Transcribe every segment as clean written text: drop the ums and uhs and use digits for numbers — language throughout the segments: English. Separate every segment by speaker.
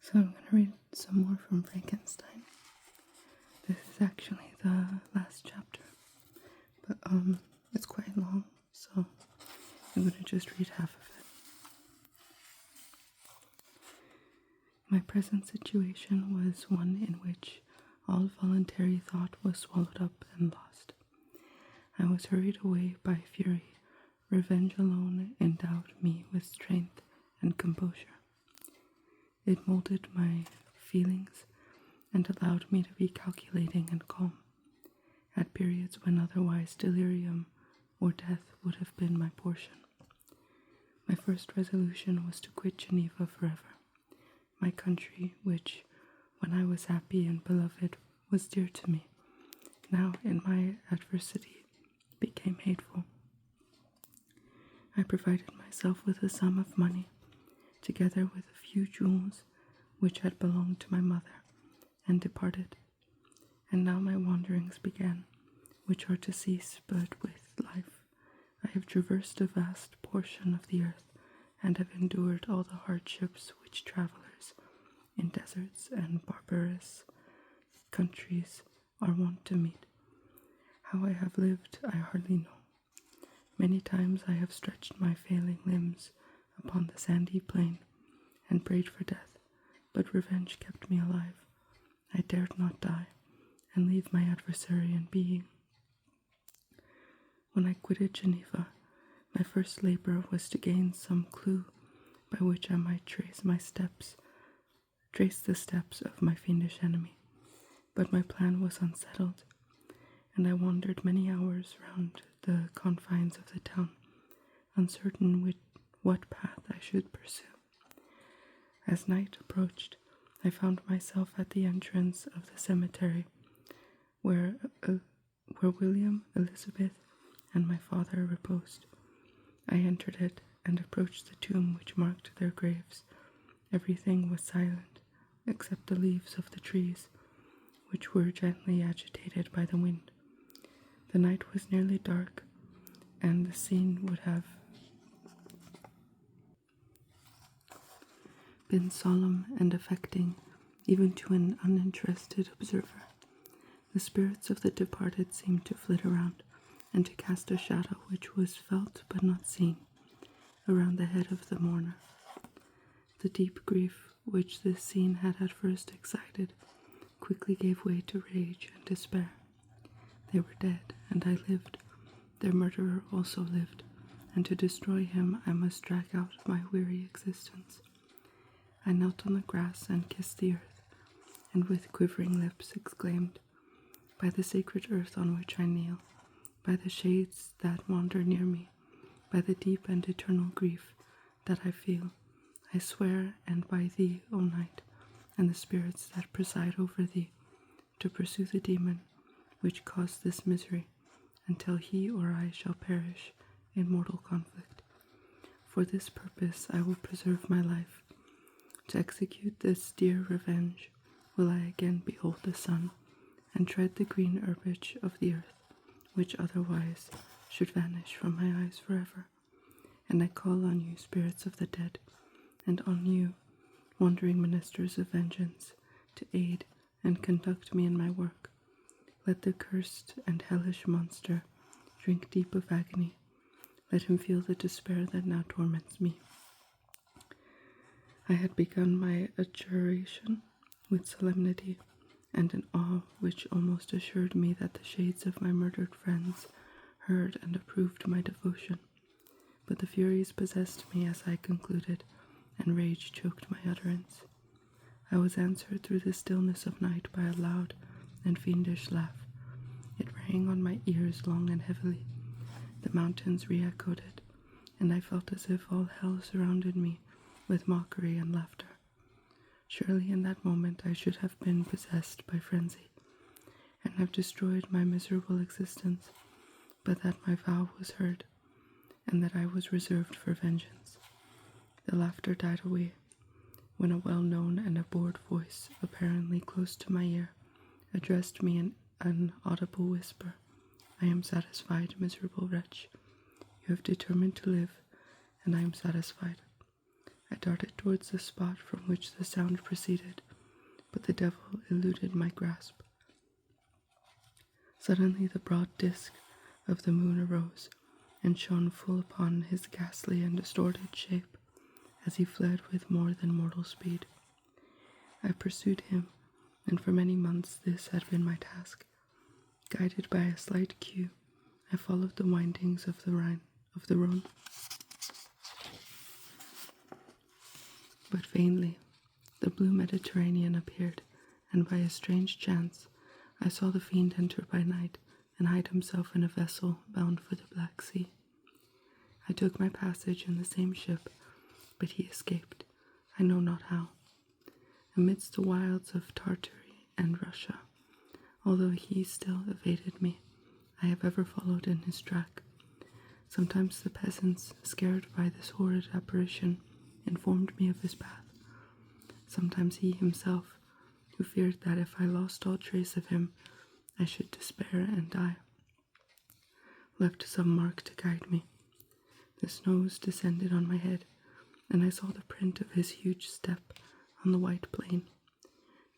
Speaker 1: So I'm going to read some more from Frankenstein. This is actually the last chapter, but it's quite long, so I'm going to just read half of it. My present situation was one in which all voluntary thought was swallowed up and lost. I was hurried away by fury. Revenge alone endowed me with strength and composure. It molded my feelings and allowed me to be calculating and calm, at periods when otherwise delirium or death would have been my portion. My first resolution was to quit Geneva forever, my country, which, when I was happy and beloved, was dear to me, now in my adversity became hateful. I provided myself with a sum of money, together with a few jewels which had belonged to my mother, and departed. And now my wanderings began, which are to cease but with life. I have traversed a vast portion of the earth, and have endured all the hardships which travelers in deserts and barbarous countries are wont to meet. How I have lived, I hardly know. Many times I have stretched my failing limbs upon the sandy plain, and prayed for death, but revenge kept me alive. I dared not die, and leave my adversary in being. When I quitted Geneva, my first labor was to gain some clue by which I might trace the steps of my fiendish enemy. But my plan was unsettled, and I wandered many hours round the confines of the town, uncertain what path I should pursue. As night approached, I found myself at the entrance of the cemetery, where William, Elizabeth, and my father reposed. I entered it and approached the tomb which marked their graves. Everything was silent, except the leaves of the trees, which were gently agitated by the wind. The night was nearly dark, and the scene would have been solemn and affecting, even to an uninterested observer. The spirits of the departed seemed to flit around, and to cast a shadow which was felt but not seen, around the head of the mourner. The deep grief which this scene had at first excited quickly gave way to rage and despair. They were dead, and I lived. Their murderer also lived, and to destroy him I must drag out my weary existence. I knelt on the grass and kissed the earth, and with quivering lips exclaimed, "By the sacred earth on which I kneel, by the shades that wander near me, by the deep and eternal grief that I feel, I swear, and by thee, O night, and the spirits that preside over thee, to pursue the demon which caused this misery, until he or I shall perish in mortal conflict. For this purpose I will preserve my life. To execute this dear revenge will I again behold the sun, and tread the green herbage of the earth, which otherwise should vanish from my eyes forever. And I call on you, spirits of the dead, and on you, wandering ministers of vengeance, to aid and conduct me in my work. Let the cursed and hellish monster drink deep of agony. Let him feel the despair that now torments me." I had begun my adjuration with solemnity and an awe which almost assured me that the shades of my murdered friends heard and approved my devotion. But the furies possessed me as I concluded, and rage choked my utterance. I was answered through the stillness of night by a loud and fiendish laugh. It rang on my ears long and heavily. The mountains re-echoed it, and I felt as if all hell surrounded me with mockery and laughter. Surely in that moment I should have been possessed by frenzy, and have destroyed my miserable existence, but that my vow was heard, and that I was reserved for vengeance. The laughter died away, when a well-known and abhorred voice, apparently close to my ear, addressed me in an audible whisper. "I am satisfied, miserable wretch. You have determined to live, and I am satisfied. I darted towards the spot from which the sound proceeded, but the devil eluded my grasp. Suddenly the broad disk of the moon arose and shone full upon his ghastly and distorted shape as he fled with more than mortal speed. I pursued him, and for many months this had been my task. Guided by a slight cue, I followed the windings of the Rhone. But vainly. The blue Mediterranean appeared, and by a strange chance, I saw the fiend enter by night and hide himself in a vessel bound for the Black Sea. I took my passage in the same ship, but he escaped, I know not how. Amidst the wilds of Tartary and Russia, although he still evaded me, I have ever followed in his track. Sometimes the peasants, scared by this horrid apparition, informed me of his path. Sometimes he himself, who feared that if I lost all trace of him, I should despair and die, left some mark to guide me. The snows descended on my head, and I saw the print of his huge step on the white plain.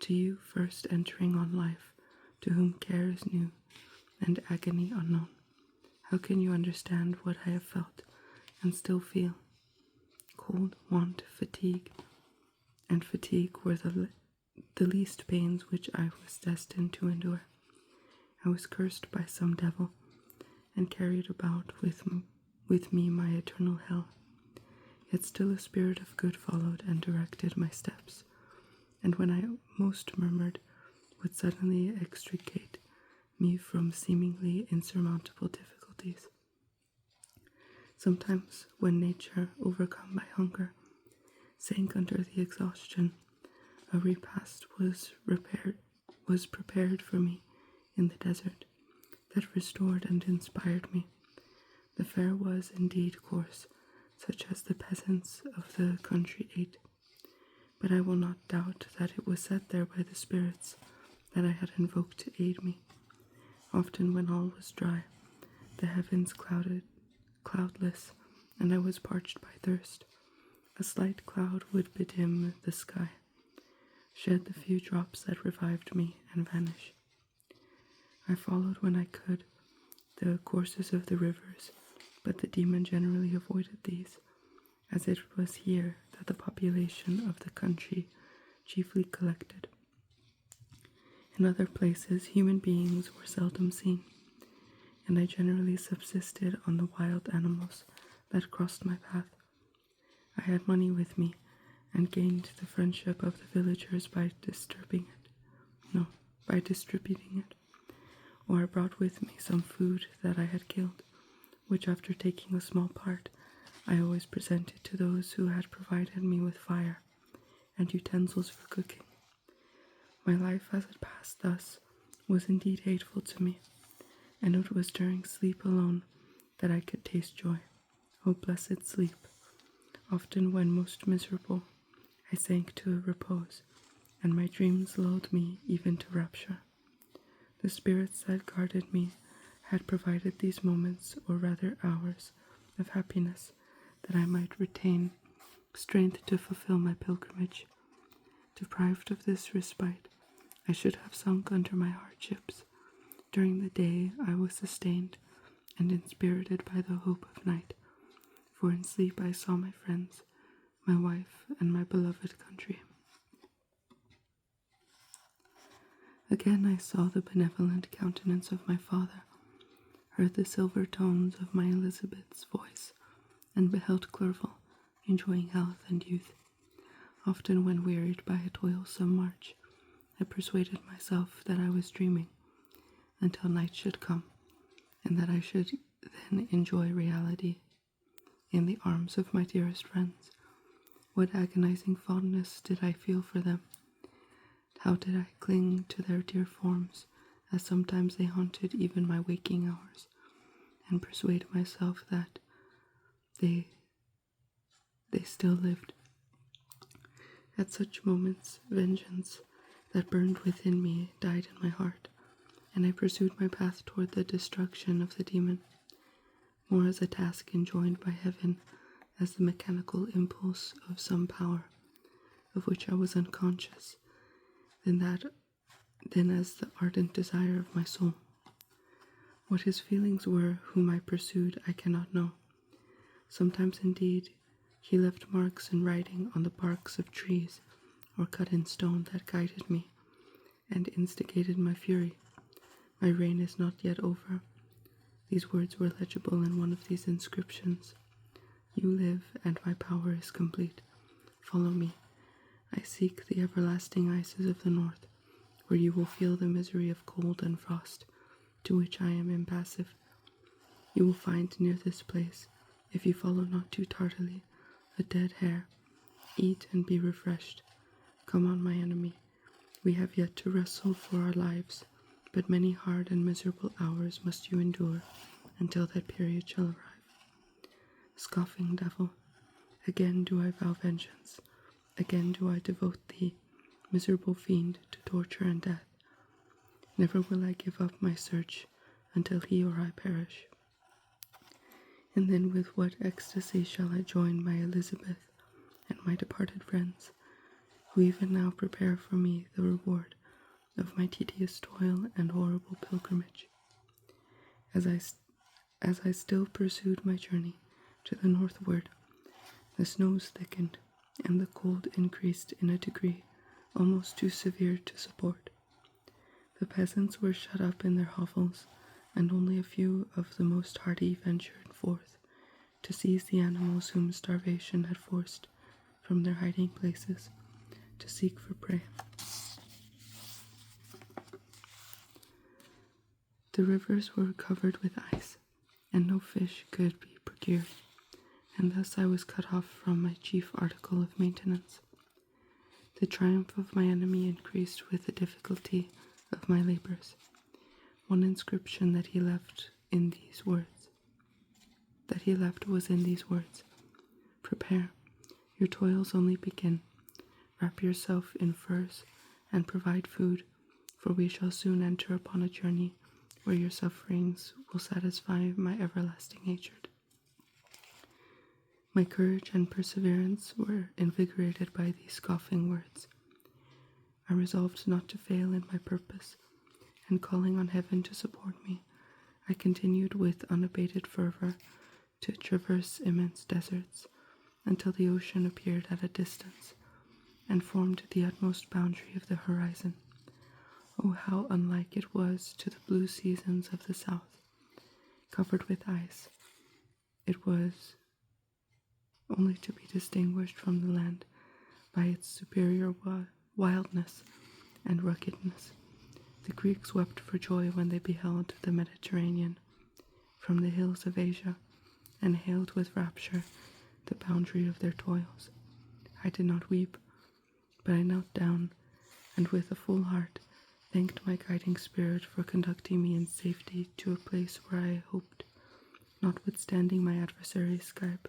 Speaker 1: To you first entering on life, to whom care is new, and agony unknown, how can you understand what I have felt, and still feel? Cold, want, fatigue, and fatigue were the least pains which I was destined to endure. I was cursed by some devil, and carried about with me my eternal hell. Yet still a spirit of good followed and directed my steps, and when I most murmured, would suddenly extricate me from seemingly insurmountable difficulties. Sometimes, when nature, overcome by hunger, sank under the exhaustion, a repast was prepared for me in the desert, that restored and inspired me. The fare was indeed coarse, such as the peasants of the country ate, but I will not doubt that it was set there by the spirits that I had invoked to aid me. Often when all was dry, the heavens cloudless, and I was parched by thirst, a slight cloud would bedim the sky, shed the few drops that revived me, and vanish. I followed when I could the courses of the rivers, but the demon generally avoided these, as it was here that the population of the country chiefly collected. In other places human beings were seldom seen, and I generally subsisted on the wild animals that crossed my path. I had money with me, and gained the friendship of the villagers by distributing it, or I brought with me some food that I had killed, which after taking a small part, I always presented to those who had provided me with fire and utensils for cooking. My life as it passed thus was indeed hateful to me, and it was during sleep alone that I could taste joy. O blessed sleep! Often when most miserable, I sank to repose, and my dreams lulled me even to rapture. The spirits that guarded me had provided these moments, or rather hours, of happiness, that I might retain strength to fulfill my pilgrimage. Deprived of this respite, I should have sunk under my hardships. During the day I was sustained and inspirited by the hope of night, for in sleep I saw my friends, my wife, and my beloved country. Again I saw the benevolent countenance of my father, heard the silver tones of my Elizabeth's voice, and beheld Clerval enjoying health and youth. Often when wearied by a toilsome march, I persuaded myself that I was dreaming, until night should come, and that I should then enjoy reality in the arms of my dearest friends. What agonizing fondness did I feel for them! How did I cling to their dear forms, as sometimes they haunted even my waking hours, and persuade myself that they still lived. At such moments, vengeance that burned within me died in my heart, and I pursued my path toward the destruction of the demon, more as a task enjoined by heaven as the mechanical impulse of some power of which I was unconscious, than as the ardent desire of my soul. What his feelings were whom I pursued I cannot know. Sometimes indeed he left marks in writing on the barks of trees, or cut in stone, that guided me, and instigated my fury. My reign is not yet over. These words were legible in one of these inscriptions. You live, and my power is complete. Follow me. I seek the everlasting ices of the north, where you will feel the misery of cold and frost, to which I am impassive. You will find near this place, if you follow not too tardily, a dead hare. Eat and be refreshed. Come on, my enemy. We have yet to wrestle for our lives, but many hard and miserable hours must you endure until that period shall arrive. Scoffing devil, again do I vow vengeance. Again do I devote thee, miserable fiend, to torture and death. Never will I give up my search until he or I perish. And then with what ecstasy shall I join my Elizabeth and my departed friends, who even now prepare for me the reward of my tedious toil and horrible pilgrimage. As I still pursued my journey to the northward, the snows thickened, and the cold increased in a degree almost too severe to support. The peasants were shut up in their hovels, and only a few of the most hardy ventured forth to seize the animals whom starvation had forced from their hiding places to seek for prey. The rivers were covered with ice, and no fish could be procured, and thus I was cut off from my chief article of maintenance. The triumph of my enemy increased with the difficulty of my labors. One inscription that he left was in these words: Prepare, your toils only begin. Wrap yourself in furs and provide food, for we shall soon enter upon a journey where your sufferings will satisfy my everlasting hatred. My courage and perseverance were invigorated by these scoffing words. I resolved not to fail in my purpose, and calling on heaven to support me, I continued with unabated fervor to traverse immense deserts until the ocean appeared at a distance and formed the utmost boundary of the horizon. Oh, how unlike it was to the blue seasons of the south, covered with ice. It was only to be distinguished from the land by its superior wildness and ruggedness. The Greeks wept for joy when they beheld the Mediterranean from the hills of Asia, and hailed with rapture the boundary of their toils. I did not weep, but I knelt down, and with a full heart thanked my guiding spirit for conducting me in safety to a place where I hoped, notwithstanding my adversary's Skype,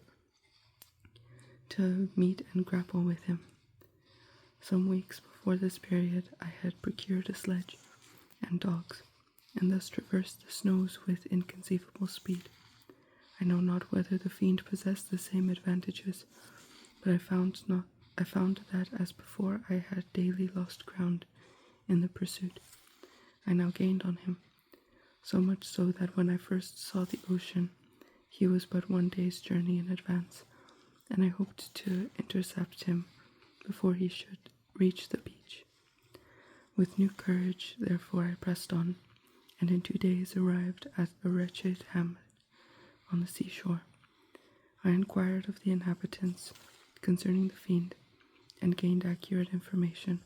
Speaker 1: to meet and grapple with him. Some weeks before this period I had procured a sledge and dogs, and thus traversed the snows with inconceivable speed. I know not whether the fiend possessed the same advantages, but I found that as before I had daily lost ground in the pursuit. I now gained on him, so much so that when I first saw the ocean, he was but 1 day's journey in advance, and I hoped to intercept him before he should reach the beach. With new courage, therefore, I pressed on, and in 2 days arrived at a wretched hamlet on the seashore. I inquired of the inhabitants concerning the fiend, and gained accurate information.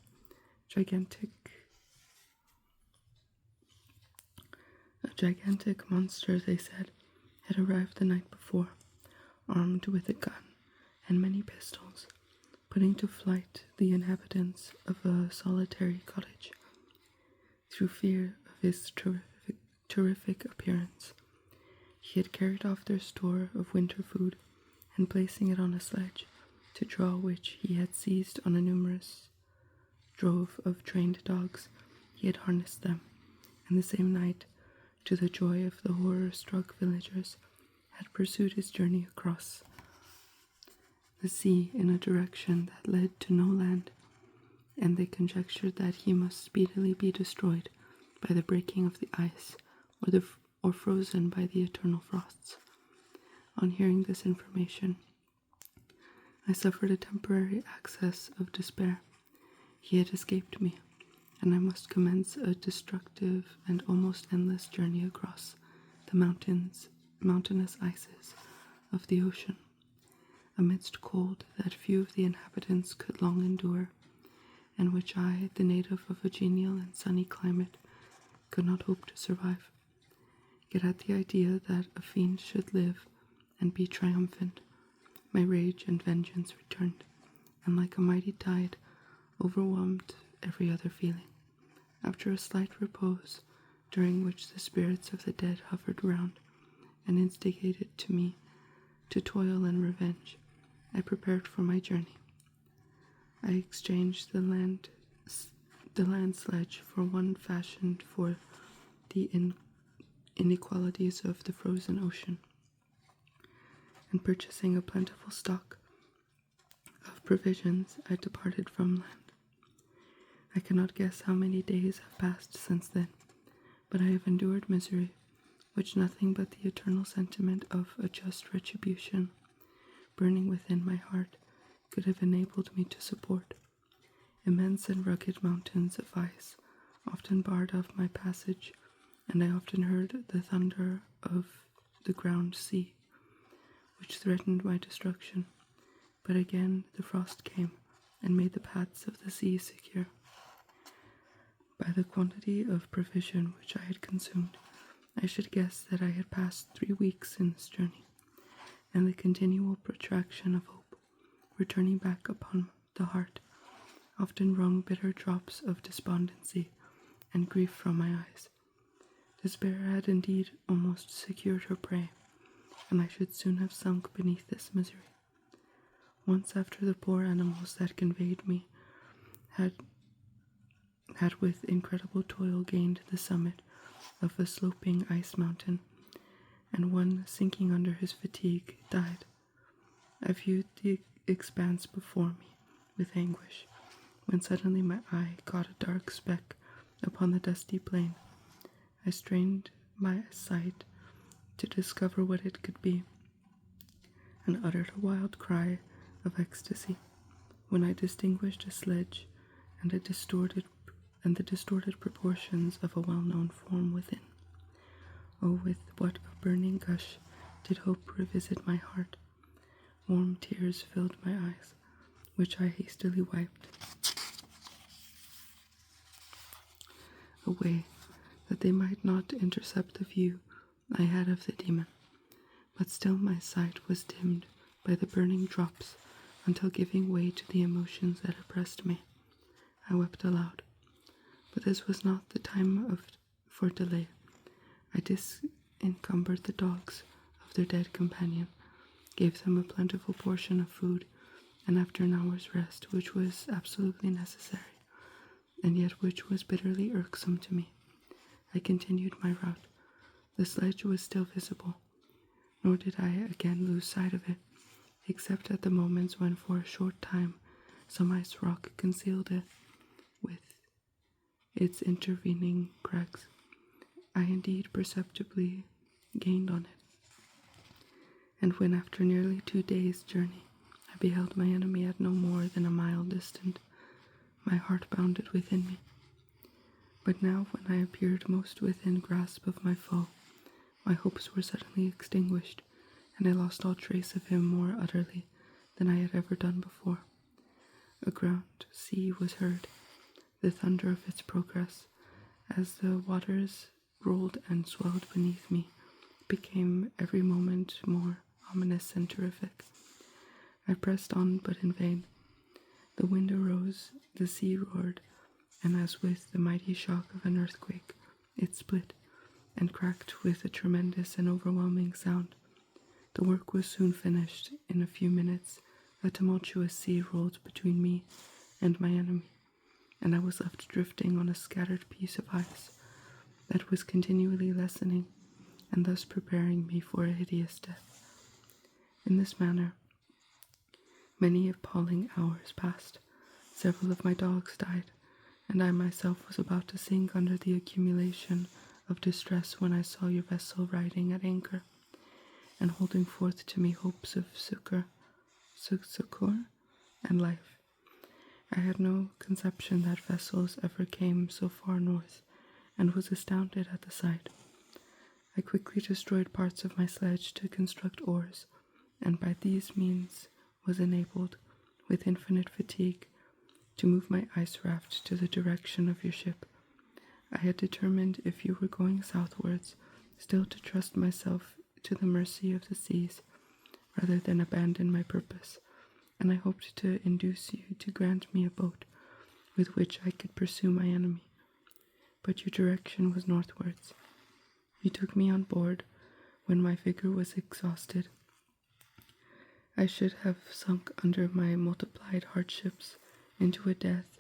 Speaker 1: A gigantic monster, they said, had arrived the night before, armed with a gun and many pistols, putting to flight the inhabitants of a solitary cottage. Through fear of his terrific appearance, he had carried off their store of winter food, and placing it on a sledge, to draw which he had seized on a numerous drove of trained dogs, he had harnessed them, and the same night, to the joy of the horror-struck villagers, had pursued his journey across the sea in a direction that led to no land, and they conjectured that he must speedily be destroyed by the breaking of the ice, or frozen by the eternal frosts. On hearing this information, I suffered a temporary access of despair. He had escaped me, and I must commence a destructive and almost endless journey across the mountainous ices of the ocean, amidst cold that few of the inhabitants could long endure, and which I, the native of a genial and sunny climate, could not hope to survive. Yet at the idea that a fiend should live and be triumphant, my rage and vengeance returned, and like a mighty tide, overwhelmed every other feeling. After a slight repose, during which the spirits of the dead hovered round and instigated to me to toil and revenge, I prepared for my journey. I exchanged the land sledge for one fashioned for the inequalities of the frozen ocean, and purchasing a plentiful stock of provisions, I departed from land. I cannot guess how many days have passed since then, but I have endured misery, which nothing but the eternal sentiment of a just retribution, burning within my heart, could have enabled me to support. Immense and rugged mountains of ice often barred off my passage, and I often heard the thunder of the ground sea, which threatened my destruction. But again the frost came, and made the paths of the sea secure. By the quantity of provision which I had consumed, I should guess that I had passed 3 weeks in this journey, and the continual protraction of hope, returning back upon the heart, often wrung bitter drops of despondency and grief from my eyes. Despair had indeed almost secured her prey, and I should soon have sunk beneath this misery. Once after the poor animals that conveyed me had with incredible toil gained the summit of a sloping ice mountain, and one, sinking under his fatigue, died. I viewed the expanse before me with anguish, when suddenly my eye caught a dark speck upon the dusty plain. I strained my sight to discover what it could be, and uttered a wild cry of ecstasy, when I distinguished a sledge and the distorted proportions of a well-known form within. Oh, with what a burning gush did hope revisit my heart! Warm tears filled my eyes, which I hastily wiped away, that they might not intercept the view I had of the demon. But still my sight was dimmed by the burning drops, until, giving way to the emotions that oppressed me, I wept aloud. But this was not the time for delay. I disencumbered the dogs of their dead companion, gave them a plentiful portion of food, and after an hour's rest, which was absolutely necessary, and yet which was bitterly irksome to me, I continued my route. The sledge was still visible, nor did I again lose sight of it, except at the moments when for a short time some ice rock concealed it with its intervening crags. I indeed perceptibly gained on it, and when after nearly 2 days' journey I beheld my enemy at no more than a mile distant, my heart bounded within me. But now, when I appeared most within grasp of my foe, my hopes were suddenly extinguished, and I lost all trace of him more utterly than I had ever done before. A ground sea was heard, the thunder of its progress, as the waters rolled and swelled beneath me, became every moment more ominous and terrific. I pressed on, but in vain. The wind arose, the sea roared, and as with the mighty shock of an earthquake, it split and cracked with a tremendous and overwhelming sound. The work was soon finished. In a few minutes, a tumultuous sea rolled between me and my enemy, and I was left drifting on a scattered piece of ice that was continually lessening, and thus preparing me for a hideous death. In this manner, Many appalling hours passed. Several of my dogs died, and I myself was about to sink under the accumulation of distress when I saw your vessel riding at anchor, and holding forth to me hopes of succor and life. I had no conception that vessels ever came so far north, and was astounded at the sight. I quickly destroyed parts of my sledge to construct oars, and by these means was enabled, with infinite fatigue, to move my ice raft to the direction of your ship. I had determined, if you were going southwards, still to trust myself to the mercy of the seas, rather than abandon my purpose, and I hoped to induce you to grant me a boat with which I could pursue my enemy. But your direction was northwards. You took me on board when my vigor was exhausted. I should have sunk under my multiplied hardships into a death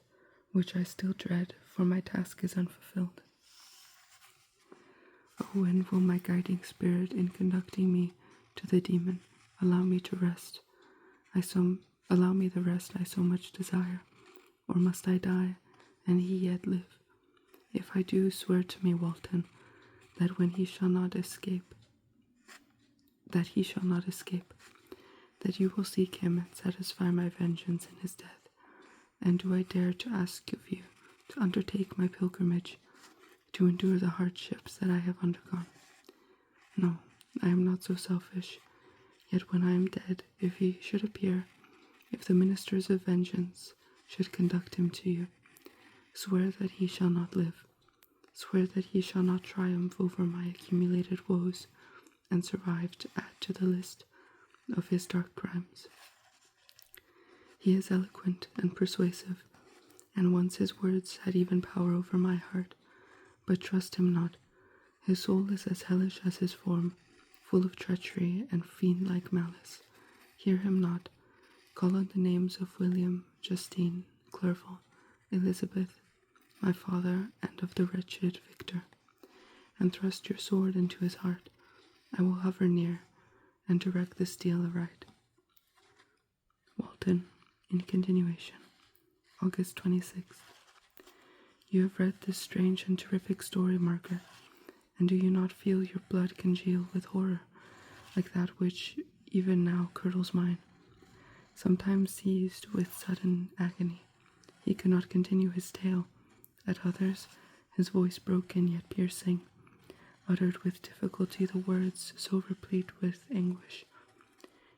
Speaker 1: which I still dread, for my task is unfulfilled. Oh, when will my guiding spirit, in conducting me to the demon, allow me the rest I so much desire? Or must I die, and he yet live? If I do, swear to me, Walton, that he shall not escape, that you will seek him and satisfy my vengeance in his death. And do I dare to ask of you to undertake my pilgrimage, to endure the hardships that I have undergone? No, I am not so selfish. Yet when I am dead, if he should appear, if the ministers of vengeance should conduct him to you, swear that he shall not live. Swear that he shall not triumph over my accumulated woes, and survive to add to the list of his dark crimes. He is eloquent and persuasive, and once his words had even power over my heart. But trust him not. His soul is as hellish as his form, full of treachery and fiend-like malice. Hear him not. Call on the names of William, Justine, Clerval, Elizabeth, my father, and of the wretched Victor, and thrust your sword into his heart. I will hover near, and direct the steel aright. Walton, in continuation. August 26th. You have read this strange and terrific story, Margaret, and do you not feel your blood congeal with horror, like that which even now curdles mine? Sometimes seized with sudden agony, he could not continue his tale. At others, his voice broken yet piercing, uttered with difficulty the words so replete with anguish.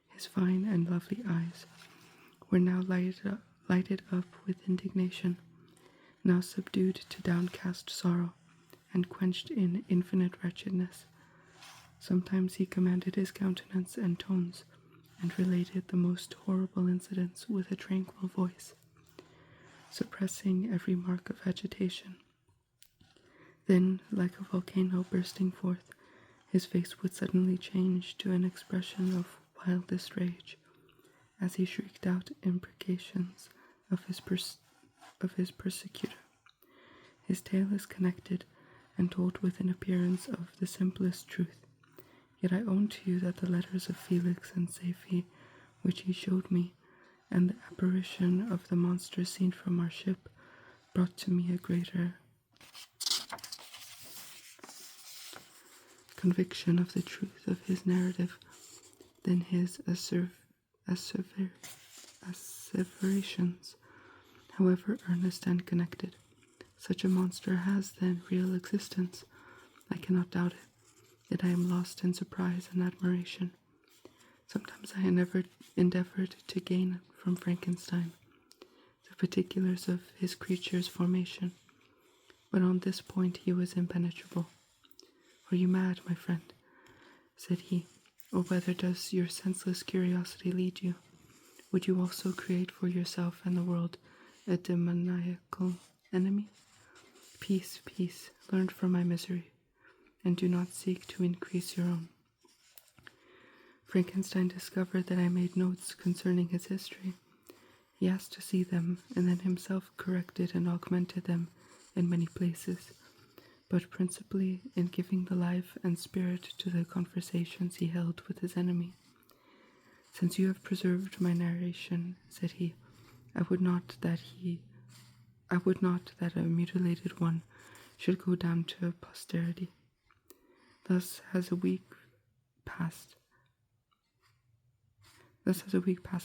Speaker 1: His fine and lovely eyes were now lighted up with indignation, now subdued to downcast sorrow, and quenched in infinite wretchedness. Sometimes he commanded his countenance and tones, and related the most horrible incidents with a tranquil voice, suppressing every mark of agitation. Then, like a volcano bursting forth, his face would suddenly change to an expression of wildest rage, as he shrieked out imprecations of his persecutor. His tale is connected and told with an appearance of the simplest truth. Yet I own to you that the letters of Felix and Safie, which he showed me, and the apparition of the monster seen from our ship, brought to me a greater conviction of the truth of his narrative than his asseverations, however earnest and connected. Such a monster has, then, real existence. I cannot doubt it, yet I am lost in surprise and admiration. Sometimes I endeavored to gain from Frankenstein the particulars of his creature's formation, but on this point he was impenetrable. "Are you mad, my friend?" said he, "or whither does your senseless curiosity lead you? Would you also create for yourself and the world a demoniacal enemy? Peace, peace, learn from my misery, and do not seek to increase your own." Frankenstein discovered that I made notes concerning his history. He asked to see them, and then himself corrected and augmented them in many places, but principally in giving the life and spirit to the conversations he held with his enemy. Since you have preserved my narration, said he, I would not that a mutilated one should go down to posterity. Thus has a week passed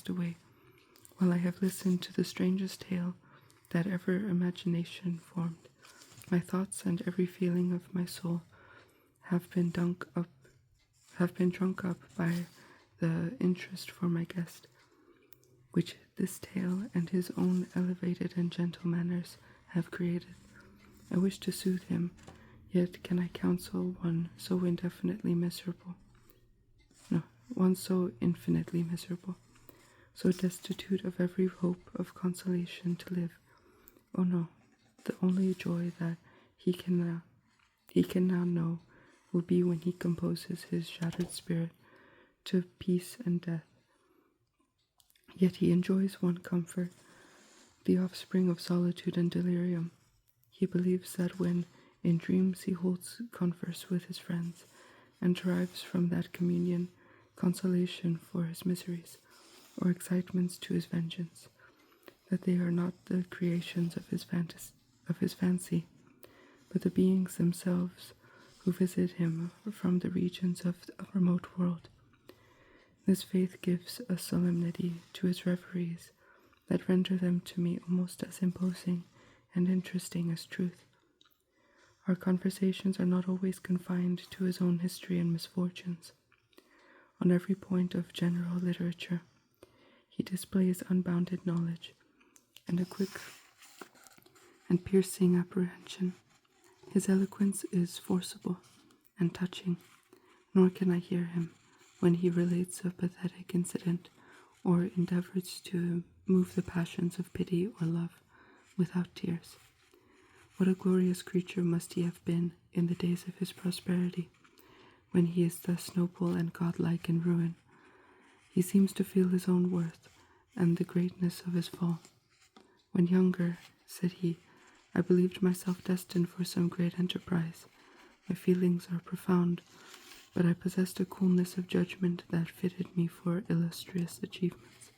Speaker 1: away, while I have listened to the strangest tale that ever imagination formed. My thoughts and every feeling of my soul have been drunk up by the interest for my guest, which this tale and his own elevated and gentle manners have created. I wish to soothe him, yet can I counsel one so infinitely miserable, so destitute of every hope of consolation to live. Oh no, the only joy that he can now know will be when he composes his shattered spirit to peace and death. Yet he enjoys one comfort, the offspring of solitude and delirium. He believes that when in dreams he holds converse with his friends, and derives from that communion consolation for his miseries, or excitements to his vengeance, that they are not the creations of his fancy, but the beings themselves who visit him from the regions of a remote world. This faith gives a solemnity to his reveries that render them to me almost as imposing and interesting as truth. Our conversations are not always confined to his own history and misfortunes. On every point of general literature, he displays unbounded knowledge and a quick and piercing apprehension. His eloquence is forcible and touching, nor can I hear him when he relates a pathetic incident or endeavors to move the passions of pity or love without tears. What a glorious creature must he have been in the days of his prosperity, when he is thus noble and godlike in ruin. He seems to feel his own worth and the greatness of his fall. When younger, said he, I believed myself destined for some great enterprise. My feelings are profound, but I possessed a coolness of judgment that fitted me for illustrious achievements.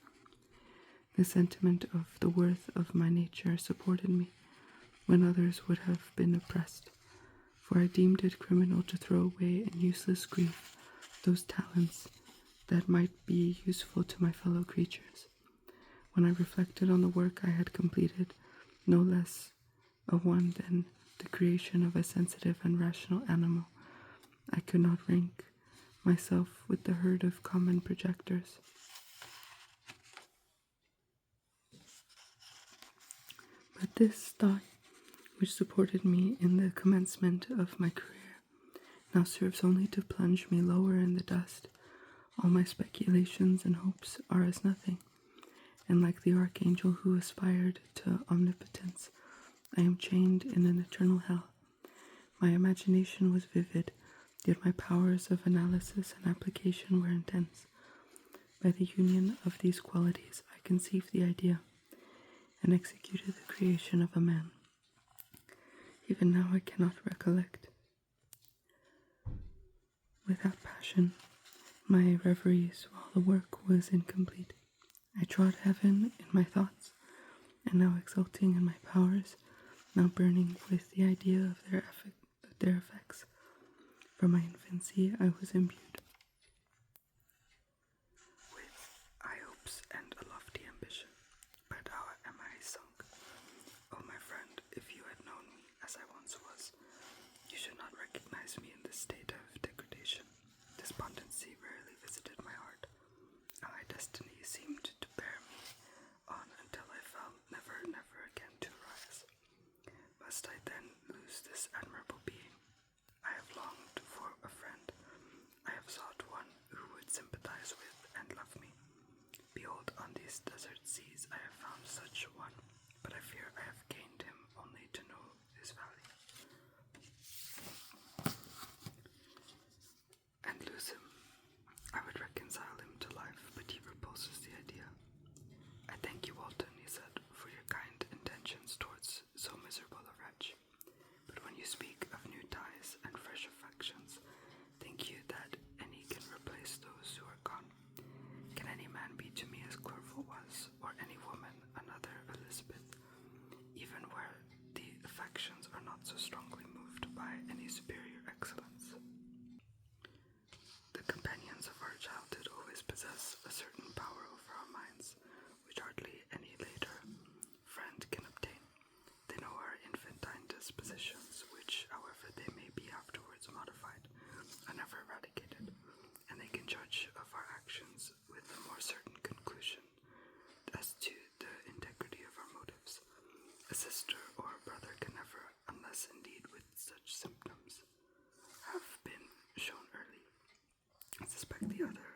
Speaker 1: The sentiment of the worth of my nature supported me when others would have been oppressed, for I deemed it criminal to throw away in useless grief those talents that might be useful to my fellow creatures. When I reflected on the work I had completed, no less a one than the creation of a sensitive and rational animal, I could not rank myself with the herd of common projectors. But this thought, which supported me in the commencement of my career, now serves only to plunge me lower in the dust. All my speculations and hopes are as nothing, and like the archangel who aspired to omnipotence, I am chained in an eternal hell. My imagination was vivid, yet my powers of analysis and application were intense. By the union of these qualities, I conceived the idea and executed the creation of a man. Even now I cannot recollect. Without passion, my reveries while the work was incomplete. I trod heaven in my thoughts, and now exulting in my powers, now burning with the idea of their effects. From my infancy I was imbued with high hopes and a lofty ambition, but how am I sunk? Oh, my friend, if you had known me as I once was, you should not recognize me in this state of degradation. Despondency rarely visited my heart. A high destiny seemed to bear me on until I fell never again to rise. Must I then lose this admirable being? I have longed for a friend. I have sought one who would sympathize with and love me. Behold, on these desert seas I have found such one, but I fear I have gained him only to know his value, and lose him. I would reconcile him to life, but he repulses
Speaker 2: so strongly moved by any superior excellence. The companions of our childhood always possess a certain power over our minds, which hardly any later friend can obtain. They know our infantine dispositions, which, however they may be afterwards modified, are never eradicated, and they can judge of our actions with a more certain conclusion as to the integrity of our motives. A sister or a brother can never, unless indeed with such symptoms, have been shown early, suspect the other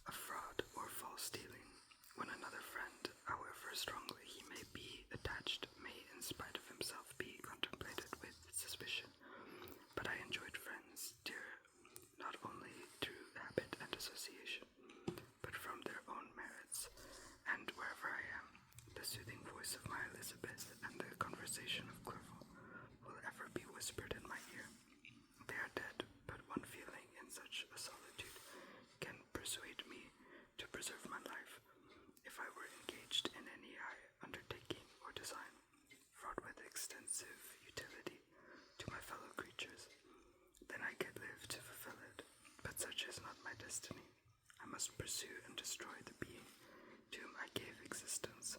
Speaker 2: of fraud or false dealing, when another friend, however strongly he may be attached, may, in spite of himself, be contemplated with suspicion. But I enjoyed friends dear not only through habit and association, but from their own merits, and wherever I am, the soothing voice of my Elizabeth and the conversation of Clerval will ever be whispered in my ear. They are dead, but one feeling in such a solitude can persuade me to preserve my life. If I were engaged in any high undertaking or design, fraught with extensive utility to my fellow creatures, then I could live to fulfill it. But such is not my destiny. I must pursue and destroy the being to whom I gave existence,